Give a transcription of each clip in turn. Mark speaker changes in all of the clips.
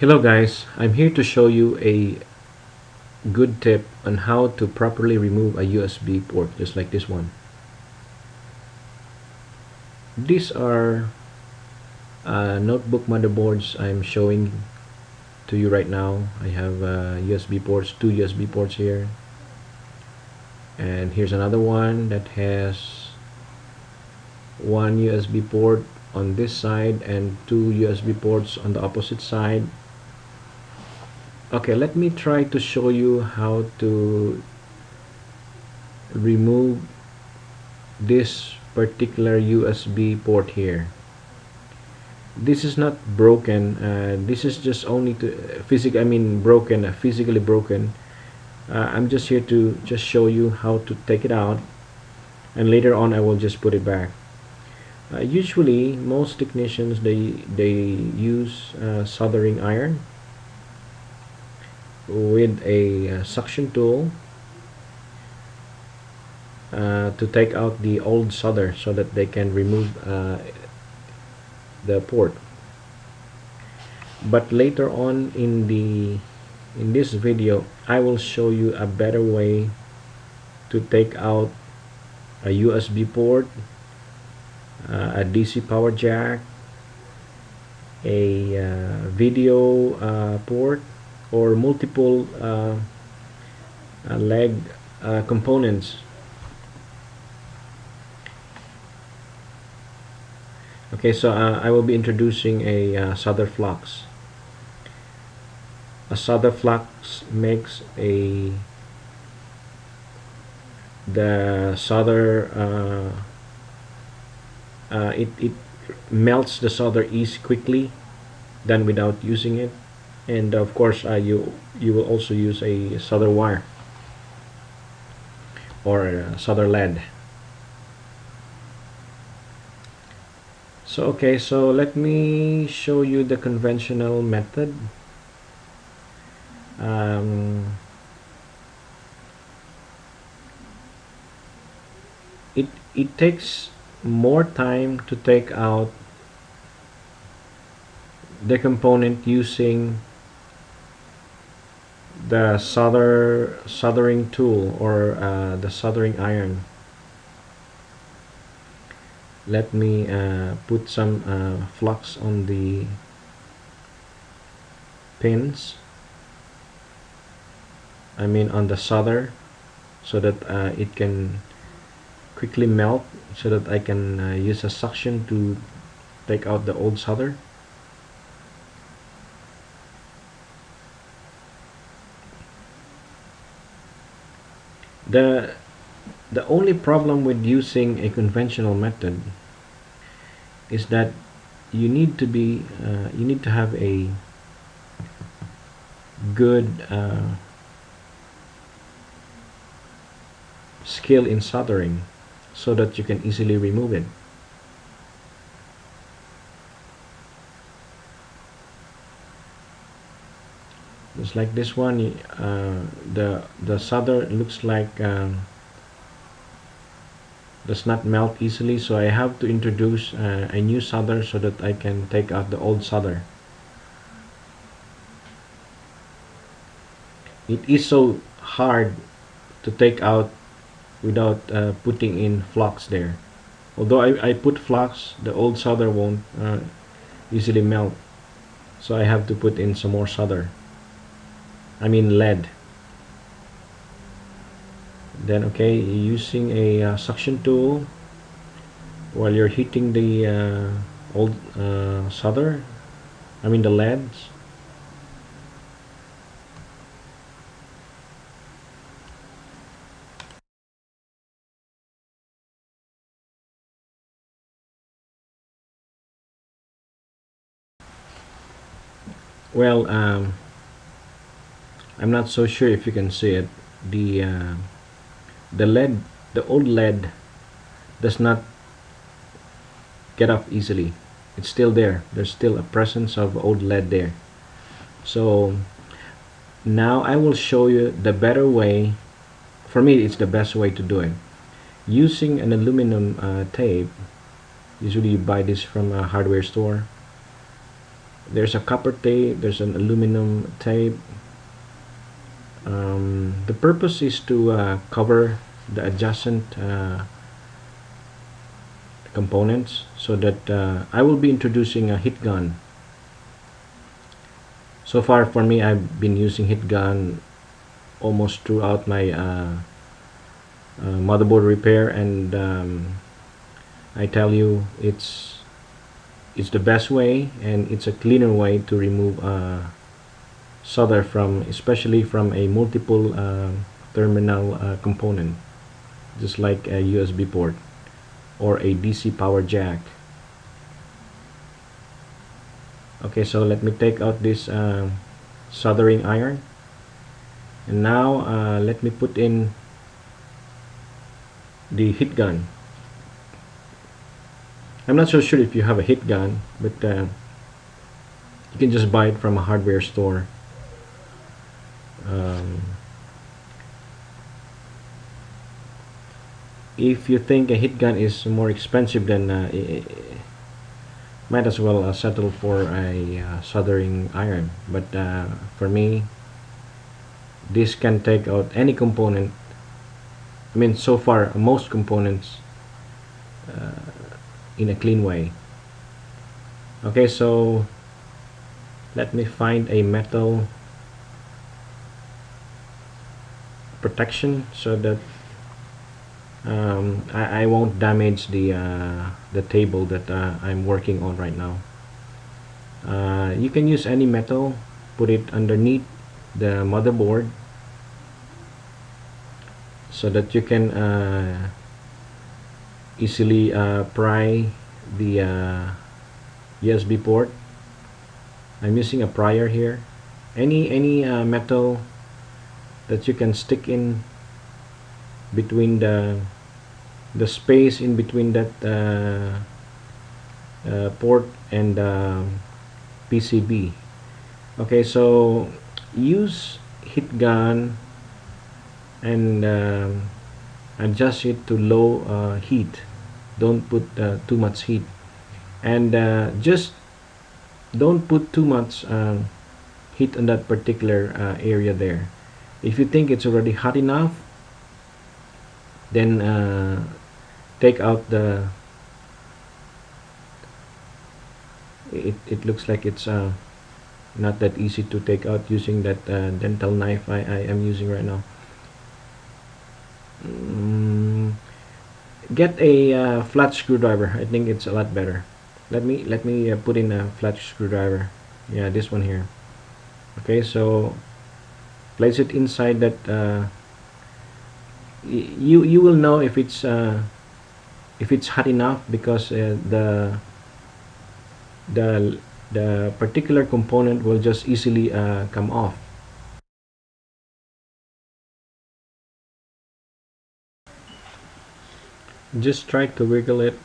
Speaker 1: Hello guys, I'm here to show you a good tip on how to properly remove a USB port just like this one. These are notebook motherboards I'm showing to you right now. I have USB ports, two USB ports here, and here's another one that has one USB port on this side and two USB ports on the opposite side. Okay, let me try to show you how to remove this particular USB port here. This is not broken. This is just only to physically broken. I'm just here to just show you how to take it out, and later on I will just put it back. Usually most technicians they use soldering iron with a suction tool to take out the old solder so that they can remove the port. But later on in this video I will show you a better way to take out a USB port, a DC power jack, a video port, or multiple leg components. Okay, so I will be introducing a solder flux. A solder flux makes the solder it melts the solder ease quickly than without using it, and of course you will also use a solder wire or a solder lead. So okay, so let me show you the conventional method. It takes more time to take out the component using the soldering tool or the soldering iron. Let me put some flux on the pins, on the solder, so that it can quickly melt, so that I can use a suction to take out the old solder. The only problem with using a conventional method is that you need to have a good skill in soldering so that you can easily remove it. Just like this one, the solder looks like does not melt easily, so I have to introduce a new solder so that I can take out the old solder. It is so hard to take out without putting in flux there. Although I put flux, the old solder won't easily melt, so I have to put in some more solder, lead. Then okay, using a suction tool while you're heating the old solder, the leads. Well, I'm not so sure if you can see it. The lead, the old lead, does not get off easily. It's still there. There's still a presence of old lead there. So now I will show you the better way. For me, it's the best way to do it. Using an aluminum tape. Usually you buy this from a hardware store. there's a copper tape, there's an aluminum tape. The purpose is to cover the adjacent components, so that I will be introducing a heat gun. So far for me, I've been using heat gun almost throughout my motherboard repair, and I tell you, it's the best way, and it's a cleaner way to remove solder from, especially from a multiple terminal component, just like a USB port or a DC power jack. Okay, so let me take out this soldering iron, and now let me put in the heat gun. I'm not so sure if you have a heat gun, but you can just buy it from a hardware store. If you think a heat gun is more expensive, then might as well settle for a soldering iron. But for me, this can take out any component. I mean, so far most components in a clean way. Okay, so let me find a metal protection so that I won't damage the table that I'm working on right now. You can use any metal, put it underneath the motherboard so that you can easily pry the USB port. I'm using a prier here. Any metal that you can stick in between the space in between that port and PCB. Okay, so use heat gun and adjust it to low heat. Don't put too much heat, and just don't put too much heat on that particular area there. If you think it's already hot enough, then take out the it looks like it's not that easy to take out using that dental knife I am using right now. Get a flat screwdriver. I think it's a lot better. Let me put in a flat screwdriver. Yeah, this one here. Okay, so place it inside that you will know if it's hot enough, because the particular component will just easily come off. Just try to wiggle it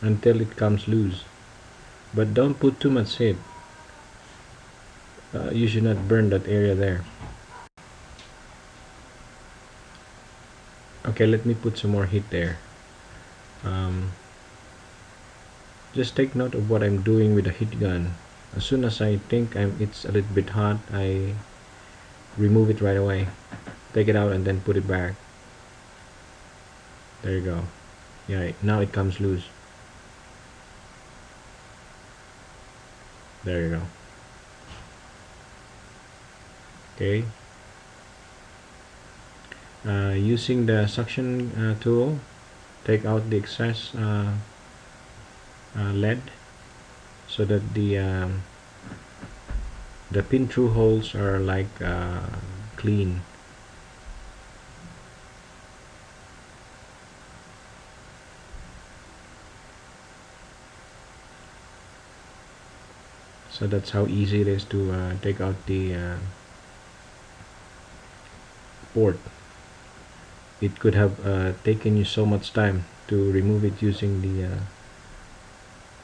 Speaker 1: until it comes loose, but don't put too much heat. You should not burn that area there. Okay, let me put some more heat there. Just take note of what I'm doing with the heat gun. As soon as I think it's a little bit hot, I remove it right away. Take it out and then put it back. There you go. Yeah, now it comes loose. There you go. Okay. Using the suction tool, take out the excess lead so that the pin through holes are like clean. So that's how easy it is to take out the port. It could have taken you so much time to remove it using the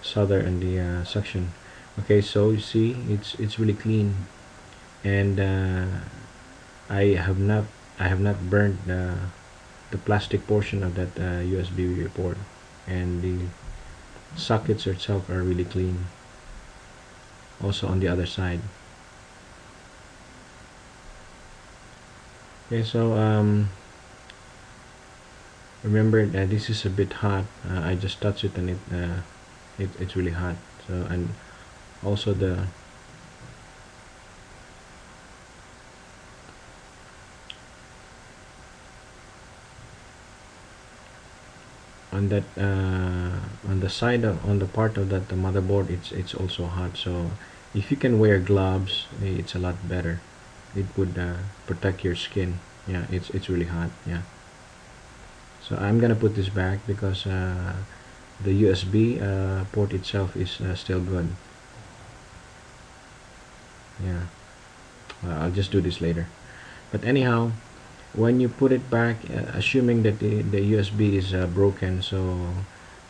Speaker 1: solder and the suction. Okay, so you see it's really clean, and I have not burned the plastic portion of that USB port, and the sockets itself are really clean. also on the other side. Okay, so remember this is a bit hot. I just touched it and it's really hot. So, and also the on that on the side of, on the part of that the motherboard, it's also hot. So if you can wear gloves, it's a lot better. It would protect your skin. Yeah, it's really hot. Yeah, so I'm gonna put this back because the USB port itself is still good. Yeah, I'll just do this later. But anyhow, when you put it back, assuming that the USB is broken, so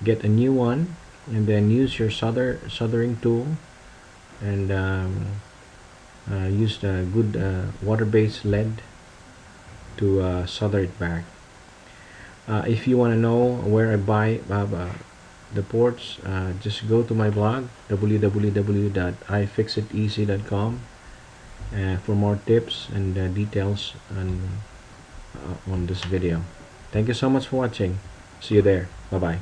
Speaker 1: get a new one and then use your soldering tool and use the good water-based lead to solder it back. If you want to know where I buy the ports, just go to my blog www.ifixiteasy.com for more tips and details on this video. Thank you so much for watching. See you there. Bye bye.